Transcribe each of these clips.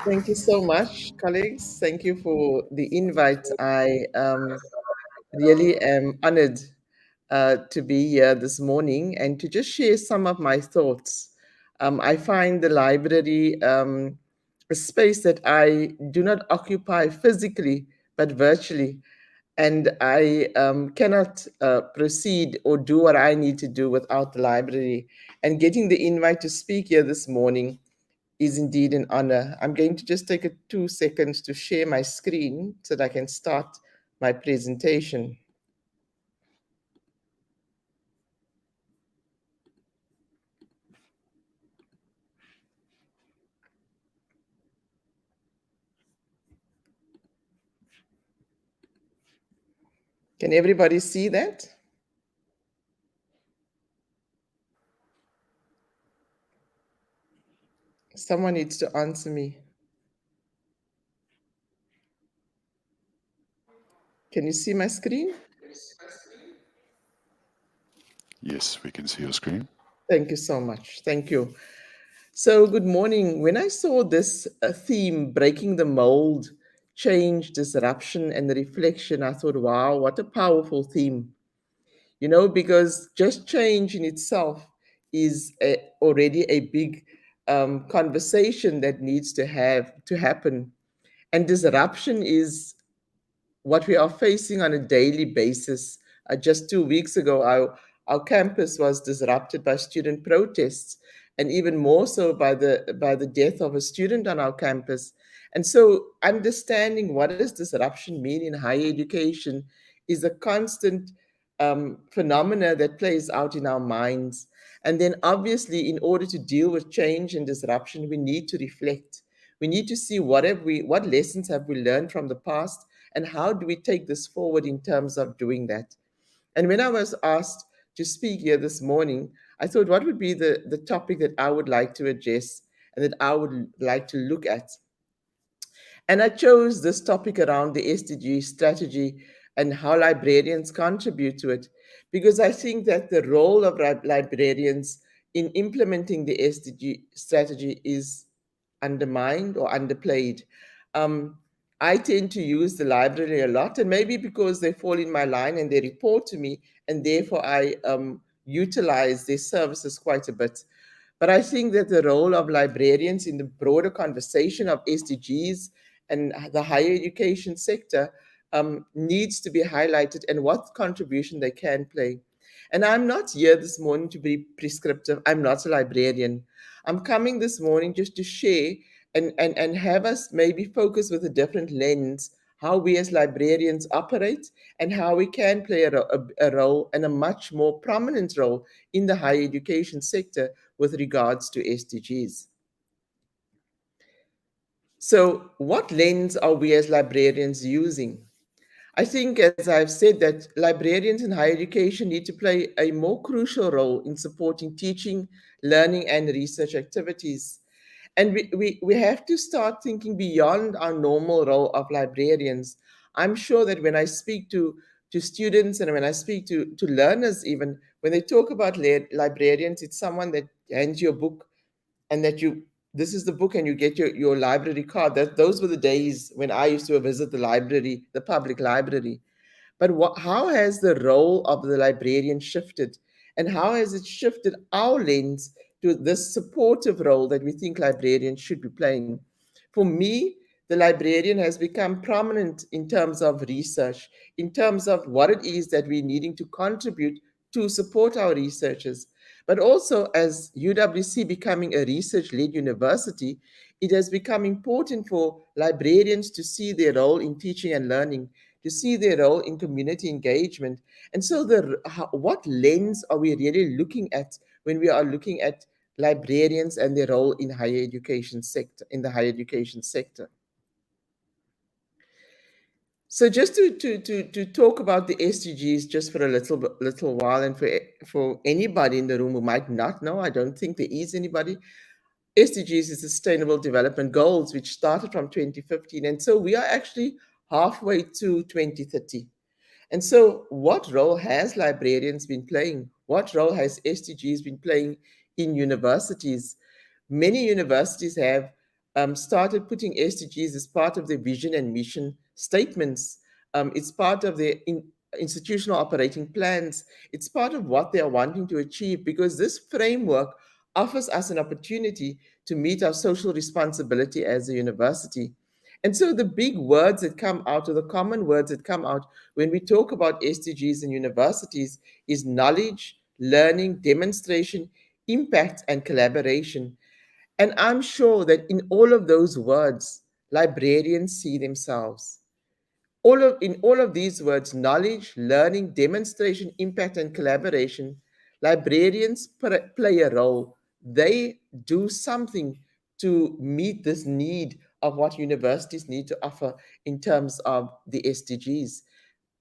Thank you so much, colleagues. Thank you for the invite. I really am honored to be here this morning and to just share some of my thoughts. I find the library a space that I do not occupy physically, but virtually. And I cannot proceed or do what I need to do without the library. And getting the invite to speak here this morning is indeed an honor. I'm going to just take 2 seconds to share my screen so that I can start my presentation. Can everybody see that? Someone needs to answer me. Can you see my screen? Yes, we can see your screen. Thank you so much. Thank you. So, good morning. When I saw this theme, breaking the mold, change, disruption, and reflection, I thought, wow, what a powerful theme. Because just change in itself is already a big conversation that needs to happen. And disruption is what we are facing on a daily basis. Just 2 weeks ago, our campus was disrupted by student protests, and even more so by the death of a student on our campus. And so, understanding what does disruption mean in higher education is a constant phenomena that plays out in our minds. And then, obviously, in order to deal with change and disruption, we need to reflect. We need to see what lessons have we learned from the past, and how do we take this forward in terms of doing that. And when I was asked to speak here this morning, I thought, what would be the topic that I would like to address and that I would like to look at? And I chose this topic around the SDG strategy and how librarians contribute to it, because I think that the role of librarians in implementing the SDG strategy is undermined or underplayed. Um, I tend to use the library a lot, and maybe because they fall in my line and they report to me, and therefore I utilize their services quite a bit. But I think that the role of librarians in the broader conversation of SDGs and the higher education sector needs to be highlighted, and what contribution they can play. And I'm not here this morning to be prescriptive. I'm not a librarian. I'm coming this morning just to share and have us maybe focus with a different lens how we as librarians operate and how we can play a role, and a much more prominent role in the higher education sector with regards to SDGs. So, what lens are we as librarians using? I think, as I've said, that librarians in higher education need to play a more crucial role in supporting teaching, learning, and research activities. And we have to start thinking beyond our normal role of librarians. I'm sure that when I speak to students and when I speak to learners, even when they talk about librarians, it's someone that hands you a book, and that you this is the book, and you get your library card. Those were the days when I used to visit the library, the public library. But how has the role of the librarian shifted? And how has it shifted our lens to this supportive role that we think librarians should be playing? For me, the librarian has become prominent in terms of research, in terms of what it is that we're needing to contribute to support our researchers. But also, as UWC becoming a research led university, it has become important for librarians to see their role in teaching and learning, to see their role in community engagement. And so, what lens are we really looking at when we are looking at librarians and their role in higher education sector, in the higher education sector? So just to talk about the SDGs just for a little while, and for anybody in the room who might not know, I don't think there is anybody. SDGs is Sustainable Development Goals, which started from 2015, and so we are actually halfway to 2030. And so, what role has librarians been playing? What role has SDGs been playing in universities? Many universities have started putting SDGs as part of their vision and mission statements. It's part of their institutional operating plans. It's part of what they are wanting to achieve because this framework offers us an opportunity to meet our social responsibility as a university. And so the big words that come out, or the common words that come out when we talk about SDGs in universities, is knowledge, learning, demonstration, impact, and collaboration. And I'm sure that in all of those words, librarians see themselves. In all of these words, knowledge, learning, demonstration, impact, and collaboration, librarians play a role. They do something to meet this need of what universities need to offer in terms of the SDGs.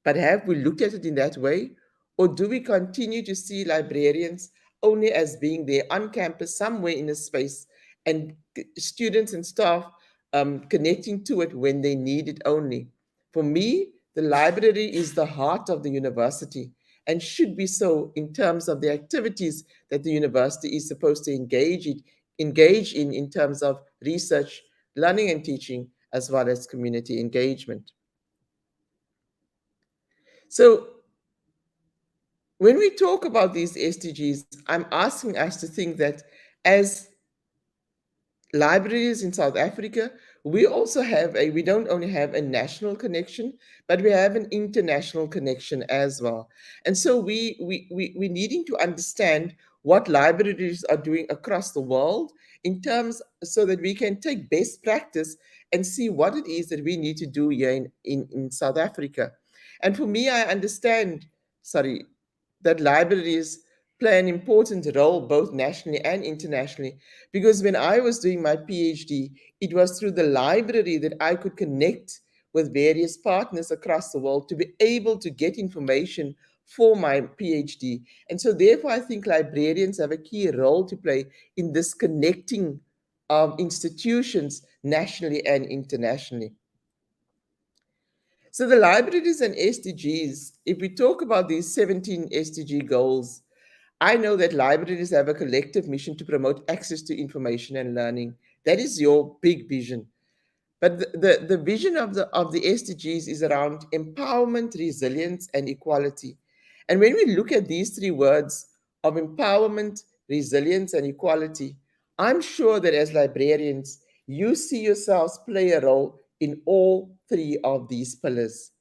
But have we looked at it in that way? Or do we continue to see librarians only as being there on campus somewhere in a space and students and staff connecting to it when they need it only? For me, the library is the heart of the university and should be so in terms of the activities that the university is supposed to engage in terms of research, learning and teaching, as well as community engagement. So when we talk about these SDGs, I'm asking us to think that as libraries in South Africa, we don't only have a national connection, but we have an international connection as well. And so we needing to understand what libraries are doing across the world in terms so that we can take best practice and see what it is that we need to do here in South Africa. And for me, I understand, sorry, that libraries play an important role both nationally and internationally because when I was doing my PhD, it was through the library that I could connect with various partners across the world to be able to get information for my PhD. And so, therefore, I think librarians have a key role to play in this connecting of institutions nationally and internationally. So, the libraries and SDGs, if we talk about these 17 SDG goals, I know that libraries have a collective mission to promote access to information and learning. That is your big vision. But the vision of the SDGs is around empowerment, resilience, and equality. And when we look at these three words of empowerment, resilience, and equality, I'm sure that as librarians, you see yourselves play a role in all three of these pillars.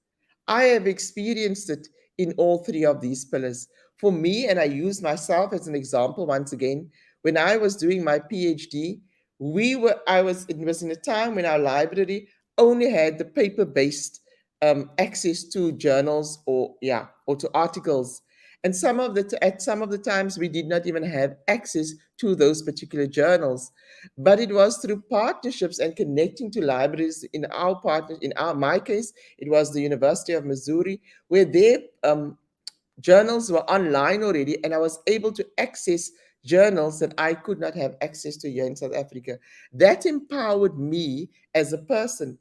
I have experienced it in all three of these pillars. For me, and I use myself as an example once again, when I was doing my PhD, it was in a time when our library only had the paper-based access to journals or to articles. And at some of the times we did not even have access to those particular journals. But it was through partnerships and connecting to libraries in my case, it was the University of Missouri, where their journals were online already, and I was able to access journals that I could not have access to here in South Africa. That empowered me as a person.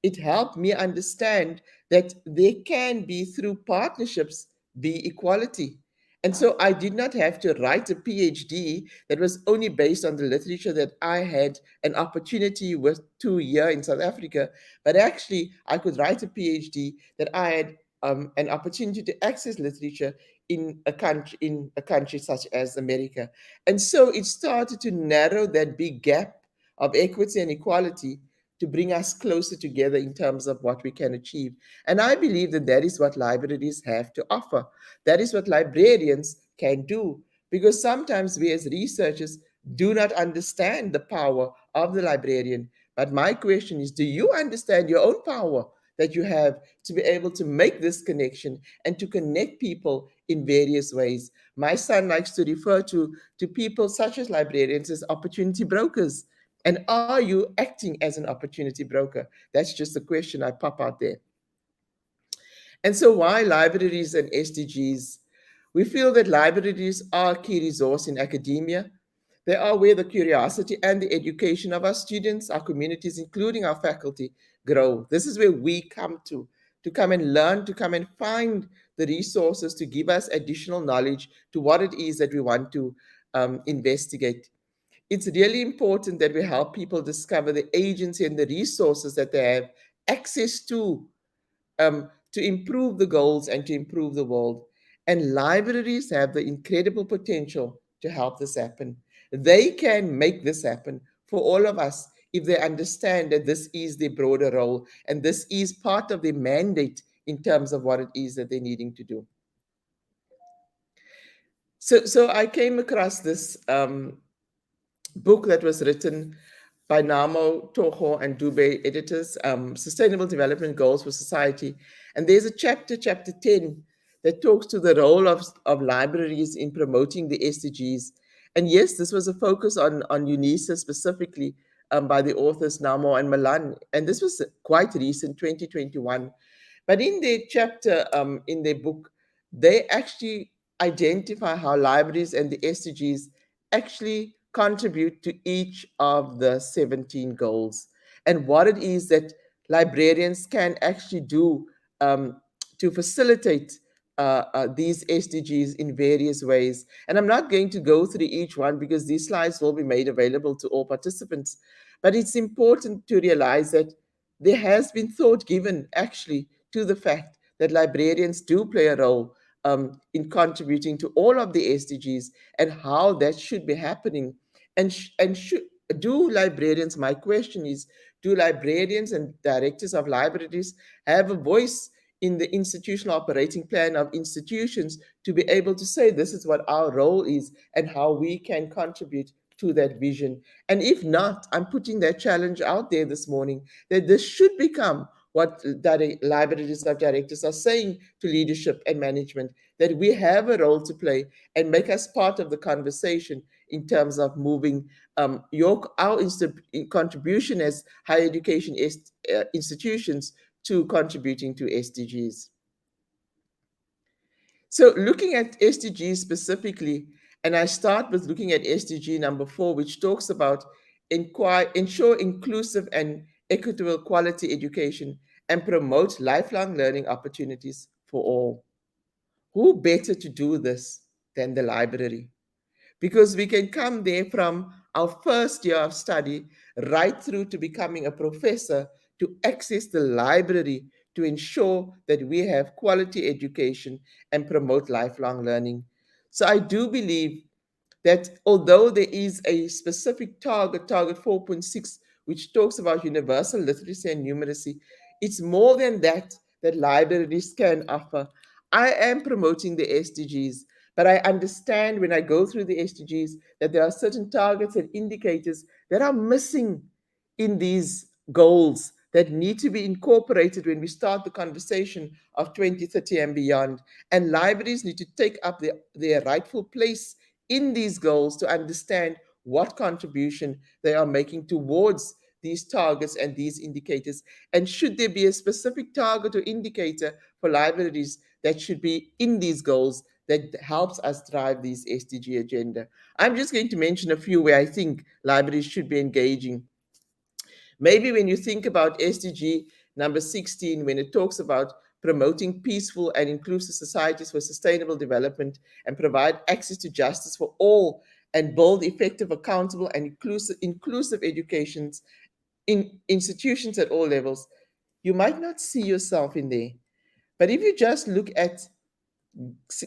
It helped me understand that there can be, through partnerships, be equality. And so I did not have to write a PhD that was only based on the literature that I had an opportunity with to here in South Africa, but actually I could write a PhD that I had an opportunity to access literature in a country such as America. And so it started to narrow that big gap of equity and equality to bring us closer together in terms of what we can achieve. And I believe that that is what libraries have to offer. That is what librarians can do. Because sometimes we as researchers do not understand the power of the librarian. But my question is, do you understand your own power that you have to be able to make this connection and to connect people in various ways? My son likes to refer to people such as librarians as opportunity brokers. And are you acting as an opportunity broker? That's just a question I pop out there. And so, why libraries and SDGs? We feel that libraries are a key resource in academia. They are where the curiosity and the education of our students, our communities, including our faculty, grow. This is where we to come and learn, to come and find the resources to give us additional knowledge to what it is that we want to investigate. It's really important that we help people discover the agency and the resources that they have access to improve the goals and to improve the world. And libraries have the incredible potential to help this happen. They can make this happen for all of us if they understand that this is their broader role and this is part of their mandate in terms of what it is that they're needing to do. So I came across this book that was written by Namo, Toho, and Dube editors, Sustainable Development Goals for Society. And there's a chapter 10, that talks to the role of libraries in promoting the SDGs. And yes, this was a focus on UNISA specifically, by the authors Namo and Malan. And this was quite recent, 2021. But in their chapter, in their book, they actually identify how libraries and the SDGs actually contribute to each of the 17 goals and what it is that librarians can actually do to facilitate these SDGs in various ways. And I'm not going to go through each one because these slides will be made available to all participants. But it's important to realize that there has been thought given actually to the fact that librarians do play a role in contributing to all of the SDGs and how that should be happening. And should do librarians, my question is, do librarians and directors of libraries have a voice in the institutional operating plan of institutions to be able to say this is what our role is and how we can contribute to that vision? And if not, I'm putting that challenge out there this morning that this should become what libraries of directors are saying to leadership and management, that we have a role to play and make us part of the conversation in terms of moving our contribution as higher education institutions to contributing to SDGs. So, looking at SDGs specifically, and I start with looking at SDG number 4, which talks about ensure inclusive and equitable quality education and promote lifelong learning opportunities for all. Who better to do this than the library? Because we can come there from our first year of study right through to becoming a professor to access the library to ensure that we have quality education and promote lifelong learning. So I do believe that although there is a specific target 4.6, which talks about universal literacy and numeracy, it's more than that libraries can offer. I am promoting the SDGs, but I understand when I go through the SDGs that there are certain targets and indicators that are missing in these goals that need to be incorporated when we start the conversation of 2030 and beyond. And libraries need to take up their rightful place in these goals to understand what contribution they are making towards these targets and these indicators. And should there be a specific target or indicator for libraries that should be in these goals that helps us drive these SDG agenda? I'm just going to mention a few where I think libraries should be engaging. Maybe when you think about SDG number 16, when it talks about promoting peaceful and inclusive societies for sustainable development and provide access to justice for all and build effective, accountable, and inclusive educations in institutions at all levels, you might not see yourself in there. But if you just look at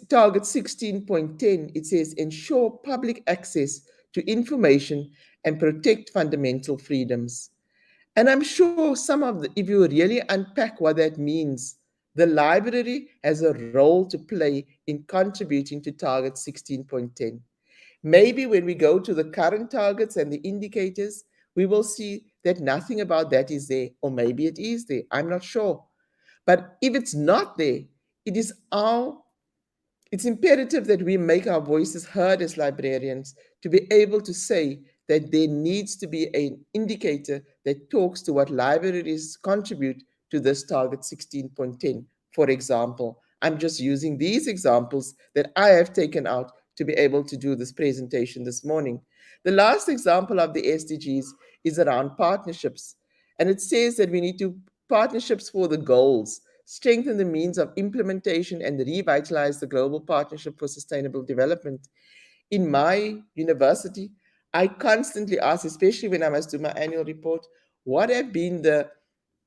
target 16.10, it says ensure public access to information and protect fundamental freedoms. And I'm sure if you really unpack what that means, the library has a role to play in contributing to target 16.10. Maybe when we go to the current targets and the indicators, we will see that nothing about that is there, or maybe it is there. I'm not sure. But if it's not there, it is our it's imperative that we make our voices heard as librarians to be able to say that there needs to be an indicator that talks to what libraries contribute to this target 16.10. For example, I'm just using these examples that I have taken out to be able to do this presentation this morning. The last example of the SDGs is around partnerships. And it says that we need to partnerships for the goals, strengthen the means of implementation, and revitalize the global partnership for sustainable development. In my university, I constantly ask, especially when I must do my annual report, what have been the,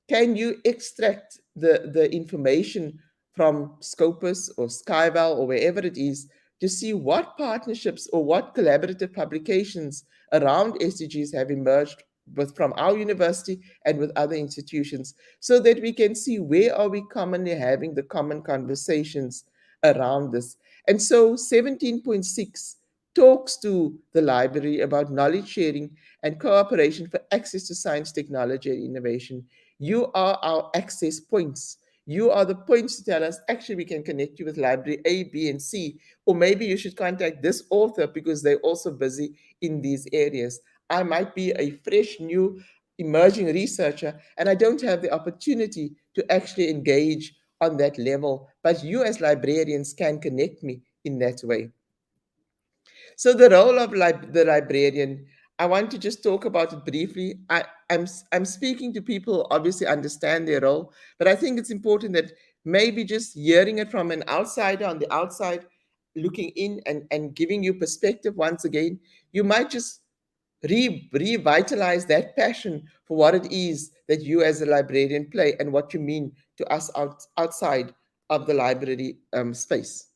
can you extract the information from Scopus or Skyval or wherever it is to see what partnerships or what collaborative publications around SDGs have emerged with, from our university and with other institutions, so that we can see where are we commonly having the common conversations around this. And so 17.6 talks to the library about knowledge sharing and cooperation for access to science, technology, and innovation. You are our access points. You are the points to tell us, actually, we can connect you with library A, B, and C, or maybe you should contact this author because they're also busy in these areas. I might be a fresh, new, emerging researcher, and I don't have the opportunity to actually engage on that level, but you as librarians can connect me in that way. So the role of the librarian, I want to just talk about it briefly. I'm speaking to people who obviously understand their role, but I think it's important that maybe just hearing it from an outsider on the outside, looking in and giving you perspective once again, you might just revitalize that passion for what it is that you as a librarian play and what you mean to us outside of the library space.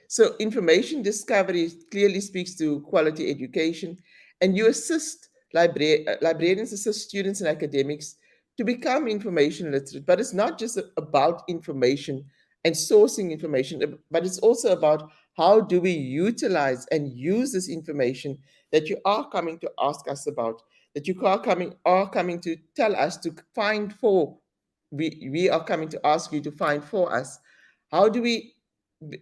So, information discovery clearly speaks to quality education, and you assist librarians assist students and academics to become information literate. But it's not just about information and sourcing information, but it's also about how do we utilize and use this information that you are coming to ask us about, that you are coming to tell us to find for. We are coming to ask you to find for us. How do we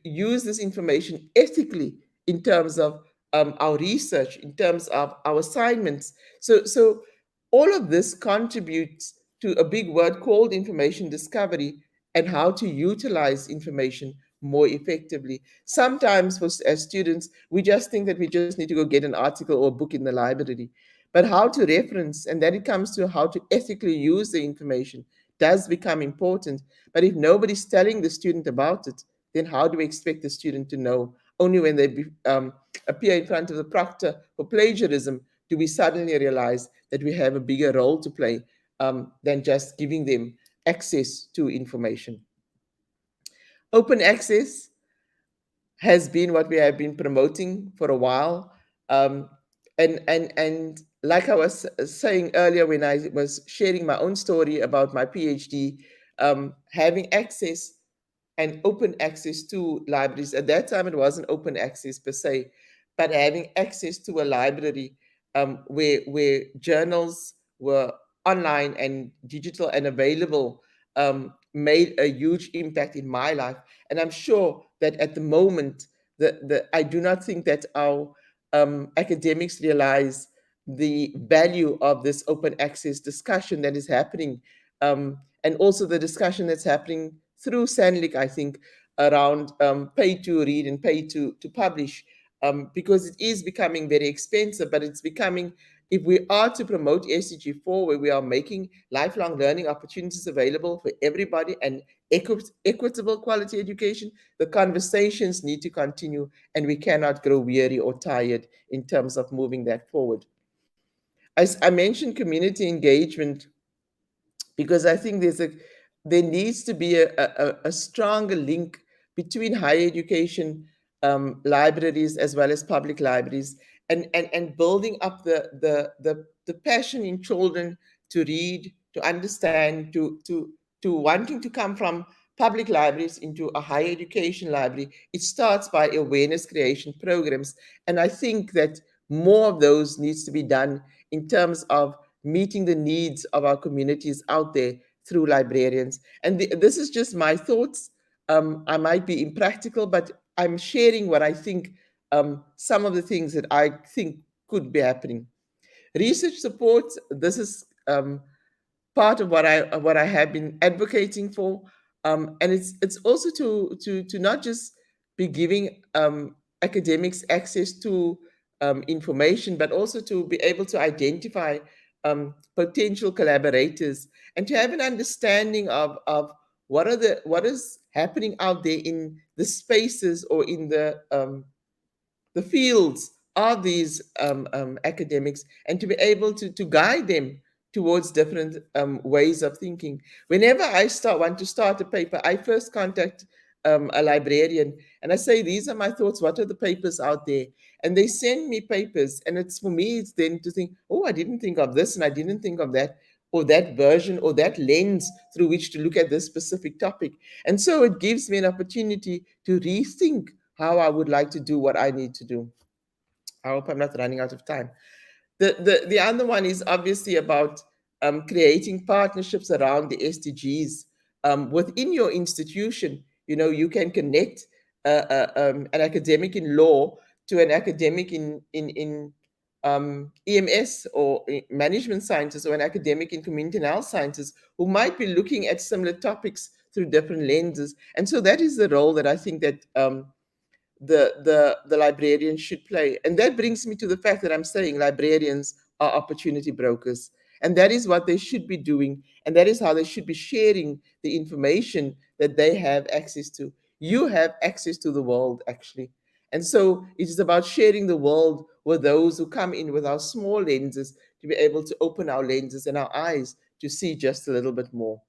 use this information ethically in terms of our research, in terms of our assignments? So all of this contributes to a big word called information discovery and how to utilize information more effectively. Sometimes, for as students, we just think that we just need to go get an article or a book in the library. But how to reference, and then it comes to how to ethically use the information, does become important. But if nobody's telling the student about it, then how do we expect the student to know? Only when they appear in front of the proctor for plagiarism do we suddenly realize that we have a bigger role to play than just giving them access to information. Open access has been what we have been promoting for a while. Um, and like I was saying earlier when I was sharing my own story about my PhD, having access and open access to libraries. At that time, it wasn't open access per se, but having access to a library where journals were online and digital and available made a huge impact in my life. And I'm sure that at the moment, I do not think that our academics realize the value of this open access discussion that is happening, and also the discussion that's happening through Sandlik, I think, around pay to read and pay to publish, because it is becoming very expensive, but it's becoming, if we are to promote SDG4, where we are making lifelong learning opportunities available for everybody and equitable quality education, the conversations need to continue, and we cannot grow weary or tired in terms of moving that forward. As I mentioned, community engagement, because I think there needs to be a stronger link between higher education libraries as well as public libraries, and building up the passion in children to read, to understand, to wanting to come from public libraries into a higher education library. It starts by awareness creation programs, and I think that more of those needs to be done in terms of meeting the needs of our communities out there through librarians. And this is just my thoughts. I might be impractical, but I'm sharing what I think, some of the things that I think could be happening. Research support, this is part of what I have been advocating for, and it's also to not just be giving academics access to information, but also to be able to identify potential collaborators and to have an understanding of what is happening out there in the spaces or in the fields are these academics, and to be able to guide them towards different ways of thinking. Whenever want to start a paper, I first contact a librarian and I say, these are my thoughts. What are the papers out there? And they send me papers. And it's for me, it's then to think, oh, I didn't think of this and I didn't think of that, or that version or that lens through which to look at this specific topic. And so it gives me an opportunity to rethink how I would like to do what I need to do. I hope I'm not running out of time. The other one is obviously about creating partnerships around the SDGs within your institution. You know, you can connect an academic in law to an academic in EMS or management sciences, or an academic in community and health sciences who might be looking at similar topics through different lenses. And so that is the role that I think that the librarian should play. And that brings me to the fact that I'm saying librarians are opportunity brokers. And that is what they should be doing. And that is how they should be sharing the information that they have access to. You have access to the world, actually. And so it is about sharing the world with those who come in with our small lenses, to be able to open our lenses and our eyes to see just a little bit more.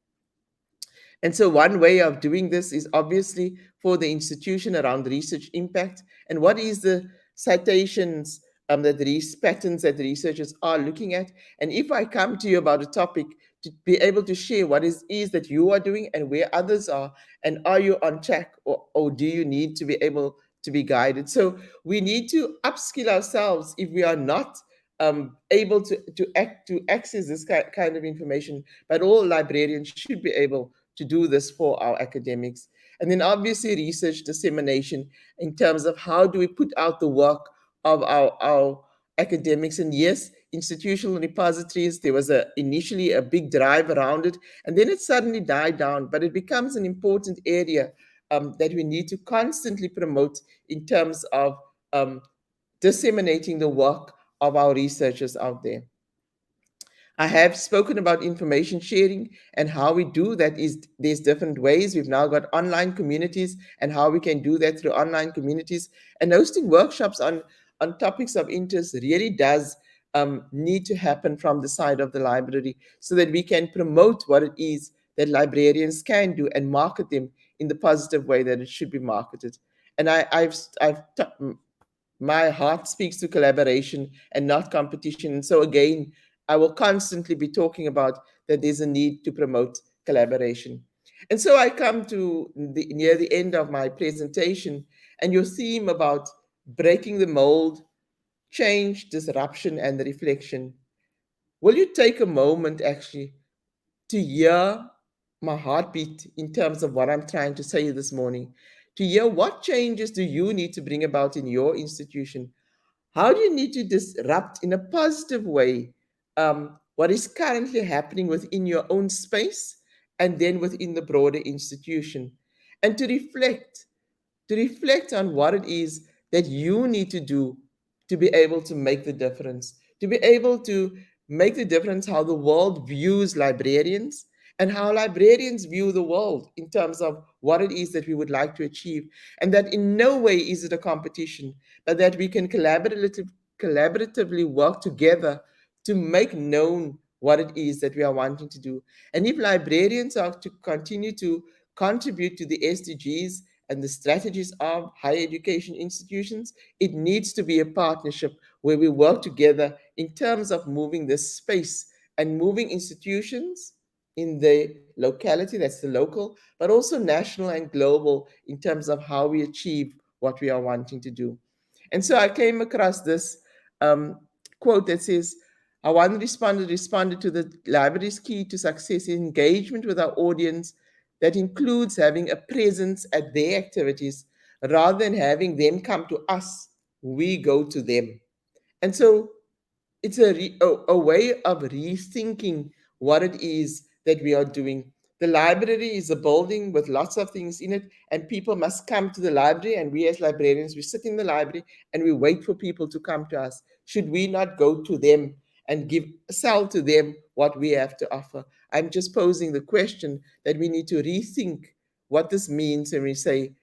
And so, one way of doing this is obviously for the institution around research impact. And what is the citations that these patterns that the researchers are looking at? And if I come to you about a topic, to be able to share what is that you are doing and where others are, and are you on track, or do you need to be able to be guided? So, we need to upskill ourselves if we are not able to access this kind of information. But all librarians should be able to do this for our academics. And then obviously research dissemination in terms of how do we put out the work of our academics. And yes, institutional repositories, there was initially a big drive around it, and then it suddenly died down, but it becomes an important area that we need to constantly promote in terms of disseminating the work of our researchers out there. I have spoken about information sharing, and how we do that is there's different ways. We've now got online communities, and how we can do that through online communities. And hosting workshops on topics of interest really does need to happen from the side of the library, so that we can promote what it is that librarians can do and market them in the positive way that it should be marketed. And my heart speaks to collaboration and not competition. And so again, I will constantly be talking about that there's a need to promote collaboration. And so I come to near the end of my presentation, and your theme about breaking the mold, change, disruption, and reflection. Will you take a moment actually to hear my heartbeat in terms of what I'm trying to say this morning? To hear what changes do you need to bring about in your institution? How do you need to disrupt in a positive way what is currently happening within your own space and then within the broader institution? And to reflect on what it is that you need to do to be able to make the difference, to be able to make the difference how the world views librarians, and how librarians view the world in terms of what it is that we would like to achieve. And that in no way is it a competition, but that we can collaboratively work together to make known what it is that we are wanting to do. And if librarians are to continue to contribute to the SDGs and the strategies of higher education institutions, it needs to be a partnership where we work together in terms of moving this space and moving institutions in the locality, that's the local, but also national and global in terms of how we achieve what we are wanting to do. And so I came across this um, quote that says, one responded to the library's key to success is engagement with our audience that includes having a presence at their activities rather than having them come to us, we go to them. And so it's a way of rethinking what it is that we are doing. The library is a building with lots of things in it, and people must come to the library. And we, as librarians, we sit in the library and we wait for people to come to us. Should we not go to them and sell to them what we have to offer? I'm just posing the question that we need to rethink what this means when we say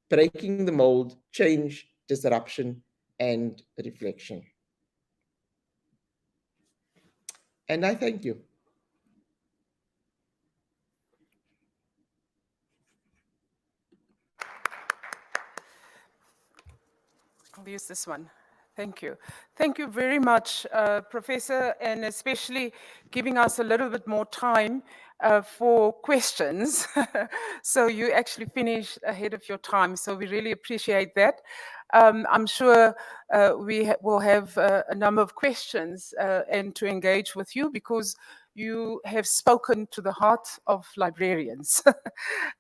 breaking the mold, change, disruption, and reflection. And I thank you. I'll use this one. Thank you. Thank you very much, Professor, and especially giving us a little bit more time for questions. So you actually finished ahead of your time, so we really appreciate that. I'm sure will have a number of questions and to engage with you because you have spoken to the heart of librarians.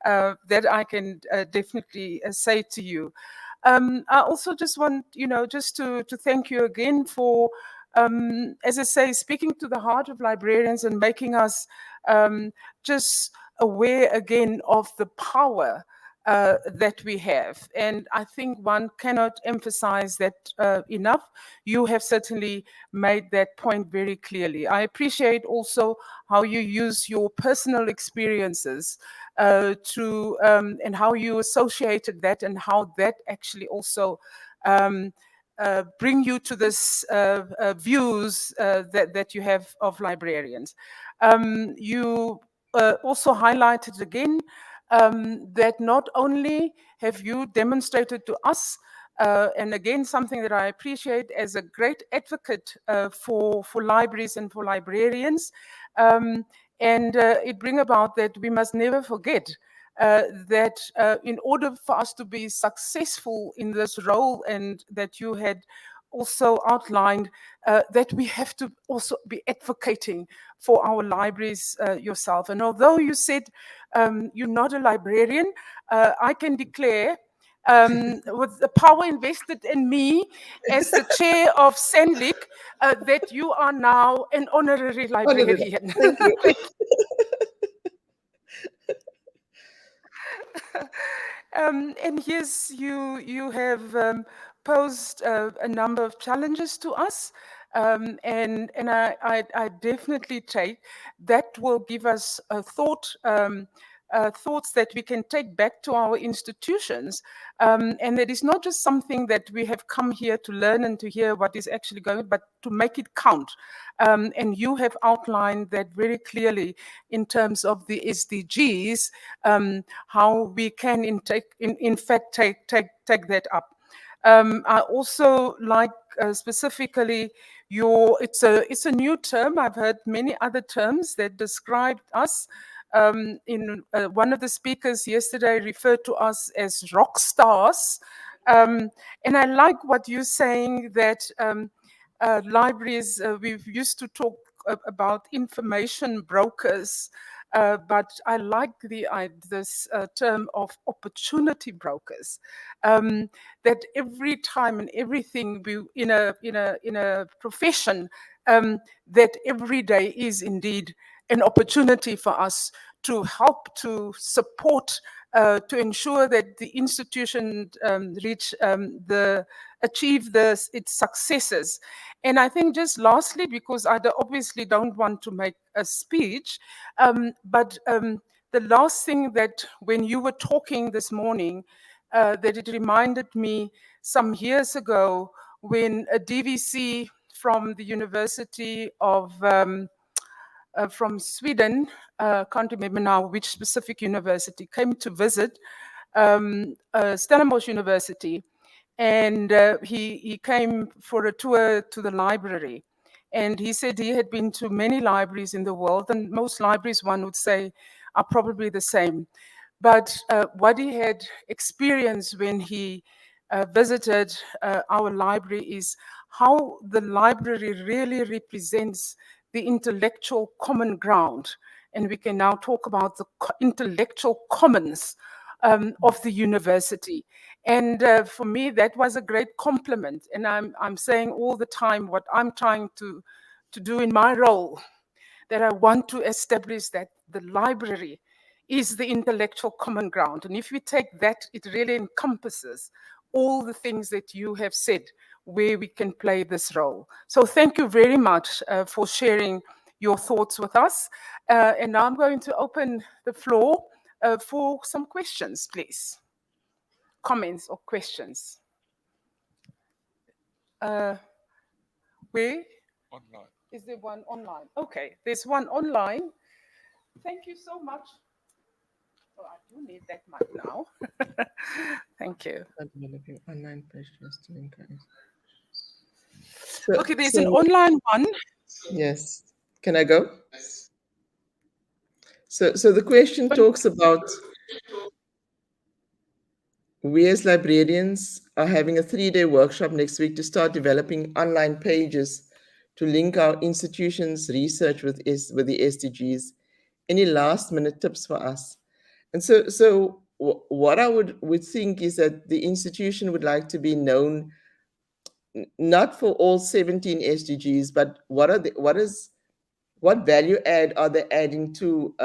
That I can definitely say to you. I also just want, just to thank you again for, as I say, speaking to the heart of librarians and making us just aware again of the power that we have. And I think one cannot emphasize that enough. You have certainly made that point very clearly. I appreciate also how you use your personal experiences and how you associated that and how that actually also bring you to this views that you have of librarians. You also highlighted again that not only have you demonstrated to us, and again, something that I appreciate as a great advocate for libraries and for librarians, and it bring about that we must never forget that in order for us to be successful in this role, and that you had also outlined that we have to also be advocating for our libraries yourself. And although you said you're not a librarian, I can declare with the power invested in me as the chair of SENLIC, that you are now an honorary Honorary. librarian. Thank you. And yes, you have posed a number of challenges to us, and I definitely take that will give us a thought. Thoughts that we can take back to our institutions, and it is not just something that we have come here to learn and to hear what is actually going on, but to make it count. And you have outlined that very clearly in terms of the SDGs, how we can in fact take that up. I also like specifically it's a new term. I've heard many other terms that described us. One of the speakers yesterday referred to us as rock stars. And I like what you're saying that libraries, we've used to talk about information brokers, but I like this term of opportunity brokers. That every time and everything we in a profession, that every day is indeed an opportunity for us to help, to support, to ensure that the institution achieve its successes. And I think just lastly, because I obviously don't want to make a speech, but the last thing that when you were talking this morning, that it reminded me some years ago when a DVC from the University of from Sweden, can't remember now which specific university, came to visit Stellenbosch University, and he came for a tour to the library. And he said he had been to many libraries in the world, and most libraries, one would say, are probably the same. But what he had experienced when he visited our library is how the library really represents the intellectual common ground. And we can now talk about the intellectual commons of the university. And for me, that was a great compliment. And I'm saying all the time what I'm trying to do in my role, that I want to establish that the library is the intellectual common ground. And if we take that, it really encompasses all the things that you have said where we can play this role. So thank you very much for sharing your thoughts with us. And now I'm going to open the floor for some questions, please. Comments or questions. Uh, where? Online. Is there one online? Okay, there's one online. Thank you so much. Oh, I do need that mic now. Thank you. Developing online pages to encourage. So, Okay, there's an so online one. yes. Can I go? So the question talks about we as librarians are having a 3-day workshop next week to start developing online pages to link our institutions' research with the SDGs. Any last minute tips for us? And what I would think is that the institution would like to be known not for all 17 SDGs, but what value add are they adding to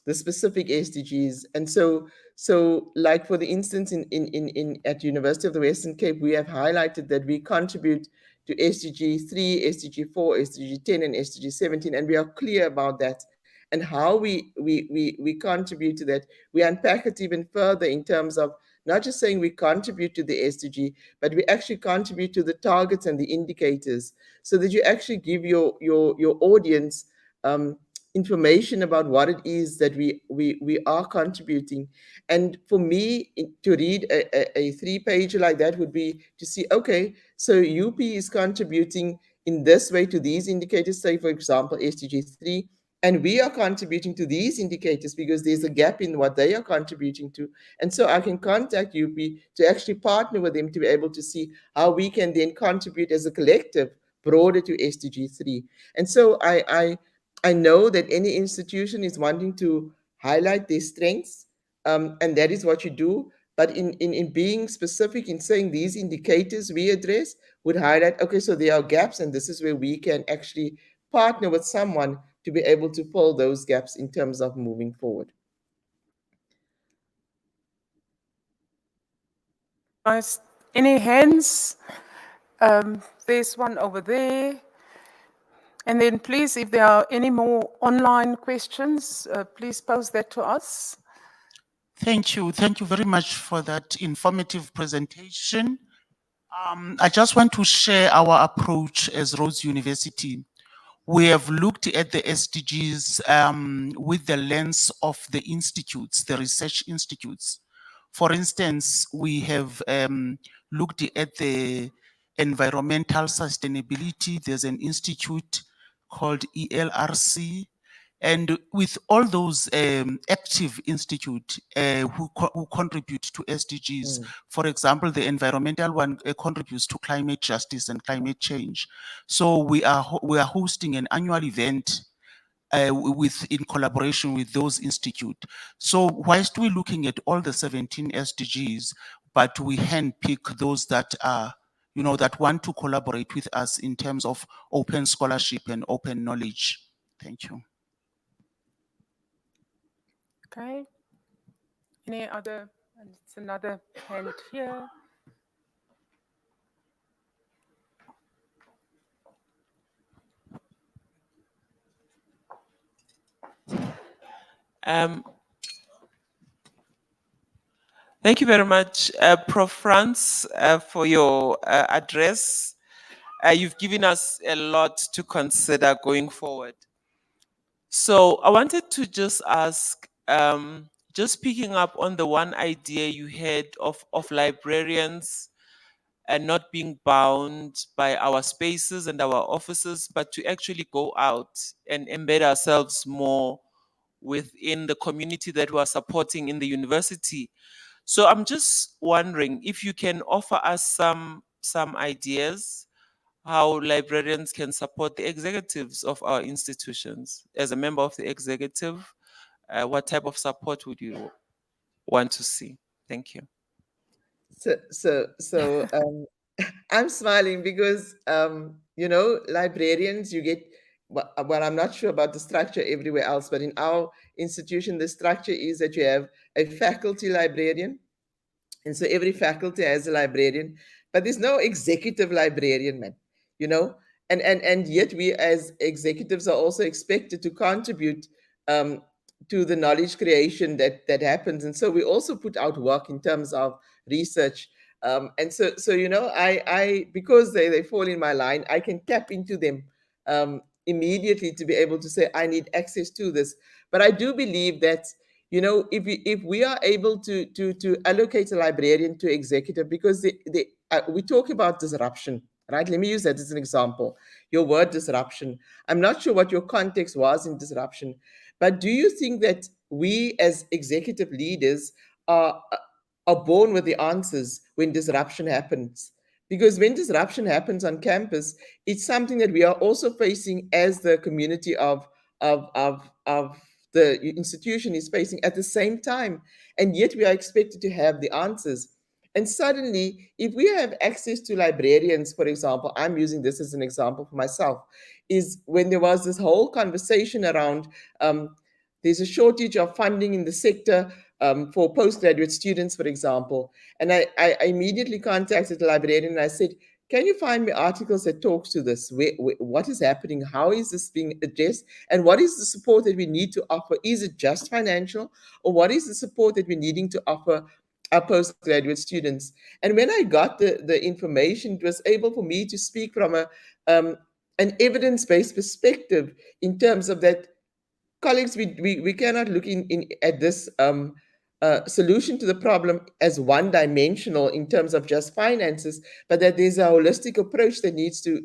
the specific SDGs? And so like for the instance in at University of the Western Cape, we have highlighted that we contribute to SDG 3, SDG 4, SDG 10, and SDG 17, and we are clear about that and how we contribute to that. We unpack it even further in terms of not just saying we contribute to the SDG, but we actually contribute to the targets and the indicators, so that you actually give your audience information about what it is that we are contributing. And for me, to read a 3-page like that would be to see, okay, so UP is contributing in this way to these indicators, say for example SDG 3, and we are contributing to these indicators because there's a gap in what they are contributing to. And so I can contact UP to actually partner with them to be able to see how we can then contribute as a collective broader to SDG 3. And so I know that any institution is wanting to highlight their strengths, and that is what you do. But in being specific in saying these indicators we address would highlight, okay, so there are gaps, and this is where we can actually partner with someone to be able to fill those gaps in terms of moving forward. Nice. Any hands? There's one over there. And then please, if there are any more online questions, please pose that to us. Thank you. Thank you very much for that informative presentation. I just want to share our approach as Rhodes University. We have looked at the SDGs with the lens of the institutes, the research institutes. For instance, we have looked at the environmental sustainability. There's an institute called ELRC. And with all those active institutes who contribute to SDGs, for example, the environmental one contributes to climate justice and climate change. So we are hosting an annual event in collaboration with those institutes. So whilst we're looking at all the 17 SDGs, but we handpick those that are, that want to collaborate with us in terms of open scholarship and open knowledge. Thank you. Okay. Any other? And it's another hand here. Thank you very much, Prof. Frantz, for your address. You've given us a lot to consider going forward. So I wanted to just ask, just picking up on the one idea you had of librarians and not being bound by our spaces and our offices, but to actually go out and embed ourselves more within the community that we are supporting in the university. So I'm just wondering if you can offer us some ideas how librarians can support the executives of our institutions. As a member of the executive, what type of support would you want to see? Thank you. So I'm smiling because librarians, you get well, I'm not sure about the structure everywhere else, but in our institution the structure is that you have a faculty librarian, and so every faculty has a librarian, but there's no executive librarian, man, you know. And yet we as executives are also expected to contribute to the knowledge creation that happens. And so we also put out work in terms of research. And so I because they fall in my line, I can tap into them immediately to be able to say I need access to this. But I do believe that if we are able to allocate a librarian to executive, because we talk about disruption, right? Let me use that as an example. Your word disruption. I'm not sure what your context was in disruption, but do you think that we as executive leaders are are born with the answers when disruption happens? Because when disruption happens on campus, it's something that we are also facing as the community of the institution is facing at the same time, and yet we are expected to have the answers. And suddenly, if we have access to librarians, for example, I'm using this as an example for myself, is when there was this whole conversation around there's a shortage of funding in the sector for postgraduate students, for example. And I immediately contacted the librarian and I said, can you find me articles that talks to this? What is happening? How is this being addressed? And what is the support that we need to offer? Is it just financial, or what is the support that we're needing to offer our postgraduate students? And when I got the information, it was able for me to speak from um, an evidence-based perspective in terms of that, colleagues, we cannot look in at this solution to the problem as one dimensional in terms of just finances, but that there's a holistic approach that needs to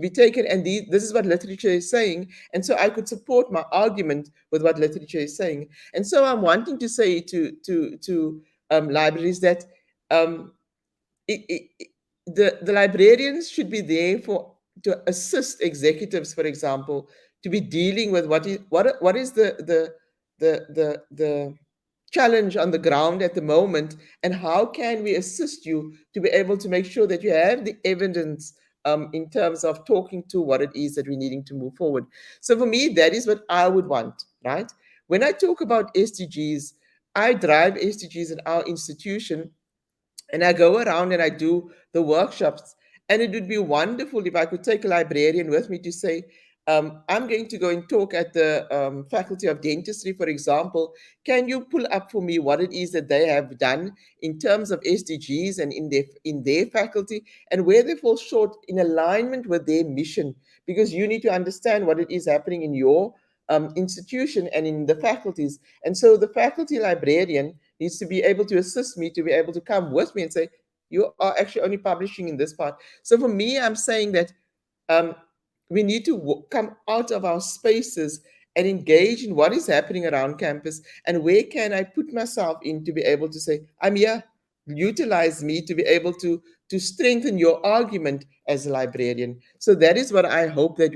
be taken. And this is what literature is saying. And so I could support my argument with what literature is saying. And so I'm wanting to say to libraries that um, the librarians should be there for to assist executives, for example, to be dealing with what is the challenge on the ground at the moment, and how can we assist you to be able to make sure that you have the evidence in terms of talking to what it is that we're needing to move forward. So for me, that is what I would want, right? When I talk about SDGs, I drive SDGs in our institution, and I go around and I do the workshops. And it would be wonderful if I could take a librarian with me to say, I'm going to go and talk at the Faculty of Dentistry, for example. Can you pull up for me what it is that they have done in terms of SDGs and in their faculty, and where they fall short in alignment with their mission? Because you need to understand what it is happening in your institution and in the faculties. And so the faculty librarian needs to be able to assist me, to be able to come with me and say, you are actually only publishing in this part. So for me, I'm saying that um, we need to come out of our spaces and engage in what is happening around campus, and where can I put myself in to be able to say, I'm here, utilize me to be able to strengthen your argument as a librarian. So that is what I hope that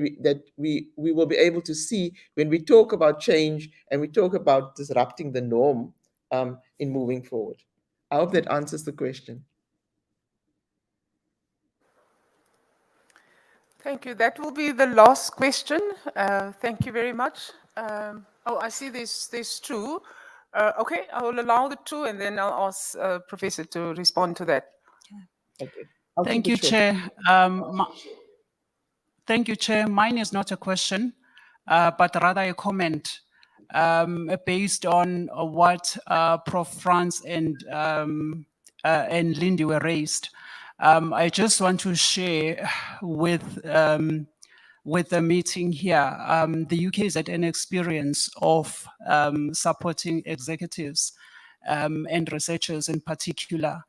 we will be able to see when we talk about change and we talk about disrupting the norm in moving forward. I hope that answers the question. Thank you. That will be the last question. Thank you very much. Oh, I see there's two. Okay, I will allow the two, and then I'll ask Professor to respond to that. Okay. I'll keep Thank it you, short. Chair. Thank you, Chair. Mine is not a question, but rather a comment based on what Prof. Frantz and Lindy were raised. I just want to share with the meeting here. The UK is at an experience of supporting executives and researchers in particular.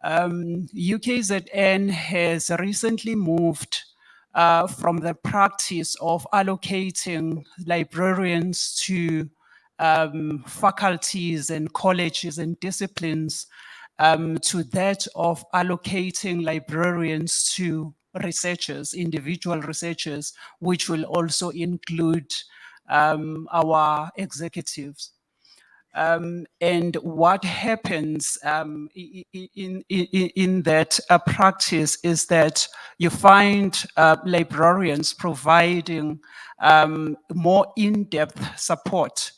UKZN has recently moved from the practice of allocating librarians to faculties and colleges and disciplines to that of allocating librarians to researchers, individual researchers, which will also include our executives. And what happens in that practice is that you find librarians providing more in-depth support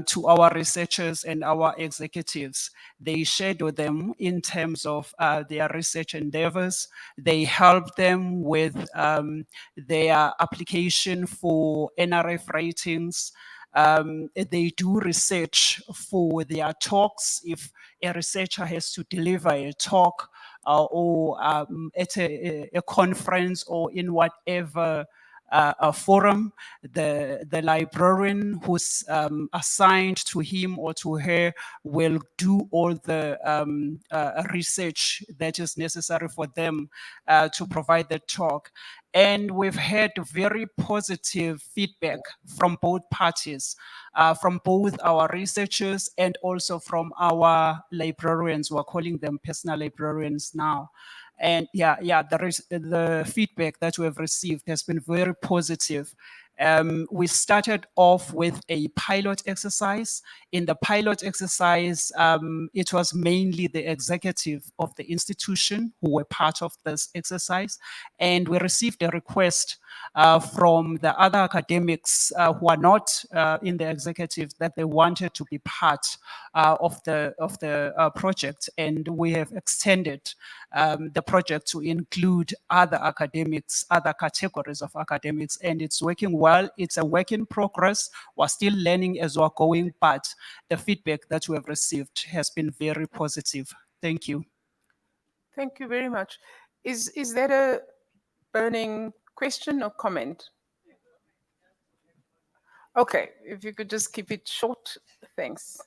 to our researchers and our executives. They shadow them in terms of their research endeavors. They help them with their application for NRF ratings. They do research for their talks. If a researcher has to deliver a talk or at a conference or in whatever a forum, the librarian who's assigned to him or to her will do all the research that is necessary for them to provide the talk. And we've had very positive feedback from both parties, from both our researchers and also from our librarians. We're calling them personal librarians now. And the feedback that we have received has been very positive. We started off with a pilot exercise. In the pilot exercise, it was mainly the executive of the institution who were part of this exercise. And we received a request from the other academics who are not in the executive that they wanted to be part of the project. And we have extended the project to include other academics, other categories of academics, and it's working well. It's a work in progress. We're still learning as we're going, but the feedback that we have received has been very positive. Thank you. Thank you very much. Is that a burning question or comment? Okay, if you could just keep it short, thanks.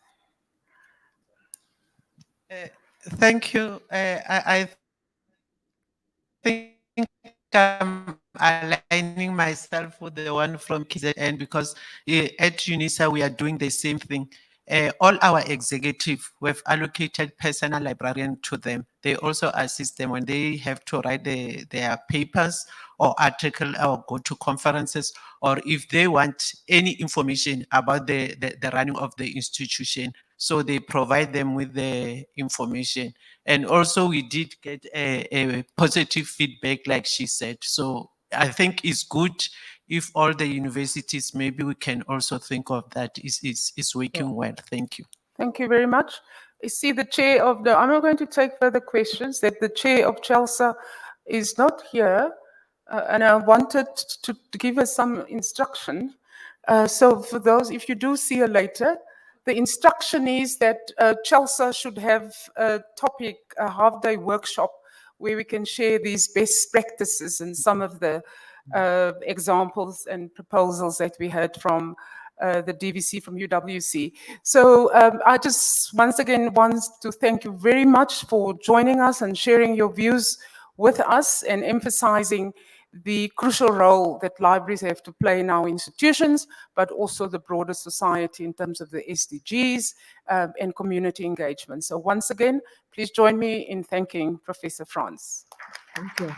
Thank you. I think I'm aligning myself with the one from KZN because at UNISA we are doing the same thing. All our executive, we've allocated personal librarian to them. They also assist them when they have to write their papers or article or go to conferences, or if they want any information about the running of the institution. So they provide them with the information. And also we did get a positive feedback, like she said. So I think it's good if all the universities, maybe we can also think of that is working well. Thank you. Thank you very much. I see the chair of the, I'm not going to take further questions, that the chair of CHELSA is not here, and I wanted to give her some instruction. So for those, if you do see her later, the instruction is that CHELSA should have a topic, a half-day workshop, where we can share these best practices and some of the examples and proposals that we heard from the DVC from UWC. So I just once again want to thank you very much for joining us and sharing your views with us and emphasizing the crucial role that libraries have to play in our institutions, but also the broader society in terms of the SDGs and community engagement. So once again, please join me in thanking Professor Frantz. Thank you.